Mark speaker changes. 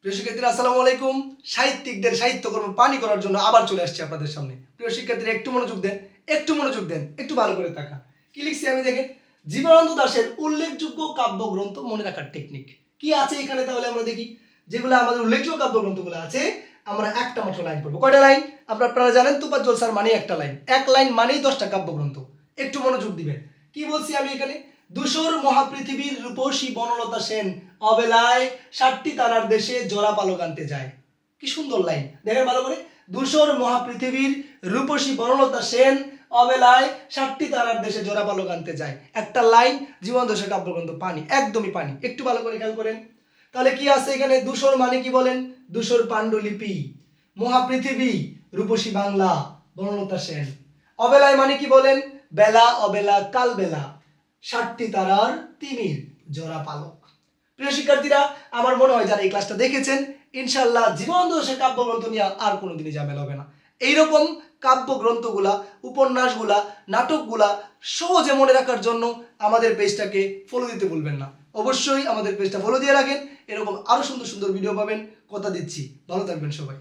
Speaker 1: প্রিয় শিক্ষার্থীরা আসসালামু আলাইকুম। সাহিত্যিকদের সাহিত্যকর্ম পানি করার জন্য আবার চলে আসছি আপনাদের সামনে। প্রিয় শিক্ষার্থীরা একটু মনোযোগ দেন, একটু ভালো করে তাকান। কি লিখছি আমি দেখেন, জীবনানন্দ দাশের উল্লেখযোগ্য কাব্যগ্রন্থ মনে রাখার টেকনিক কি আছে এখানে। তাহলে আমরা দেখি যেগুলো আমাদের উল্লেখযোগ্য কাব্যগ্রন্থগুলো আছে, আমরা একটা মাত্র লাইন পড়বো। কয়টা লাইন? আপনারা জানেন তুফাজ্জল স্যার মানে একটা লাইন, এক লাইন মানেই 10টা কাব্যগ্রন্থ। একটু মনোযোগ দিবেন। কি বলছি আমি এখানে, ধূসর মহাপৃথিবীর রূপসী বনলতা সেন অবেলায় 60টি তারার দেশে জোড়া পালক আনতে যায়। কি সুন্দর লাইন, দেখেন ভালো করে। ধূসর মহাপৃথিবীর রূপসী বনলতা সেন অবেলায় 60টি তারার দেশে জোড়া পালক আনতে যায়। একটা লাইন, জীবন দশা কাব্যগ্রন্থ পানি, একদমই পানি। একটু ভালো করে খেয়াল করেন। তাহলে কি আছে এখানে, ধূসর মানে কি বলেন, ধূসর পাণ্ডুলিপি, মহাপৃথিবী রূপসী বাংলা বনলতা সেন। অবেলায় মানে কি বলেন, বেলা অবেলা কাল বেলা, 60টি তারার তিমির জোড়া পালক। প্রিয় শিক্ষার্থীরা, আমার মনে হয় যারা এই ক্লাসটা দেখেছেন, ইনশাআল্লাহ জীবন দশা কাব্যগ্রন্থ নিয়ে আর কোনোদিনই ঝামেলা হবে না। এইরকম কাব্যগ্রন্থগুলা, উপন্যাসগুলা, নাটকগুলা সহজে মনে রাখার জন্য আমাদের পেজটাকে ফলো দিতে ভুলবেন না। অবশ্যই আমাদের পেজটা ফলো দিয়ে রাখেন, এরকম আরো সুন্দর সুন্দর ভিডিও পাবেন, কথা দিচ্ছি। ভালো থাকবেন সবাই।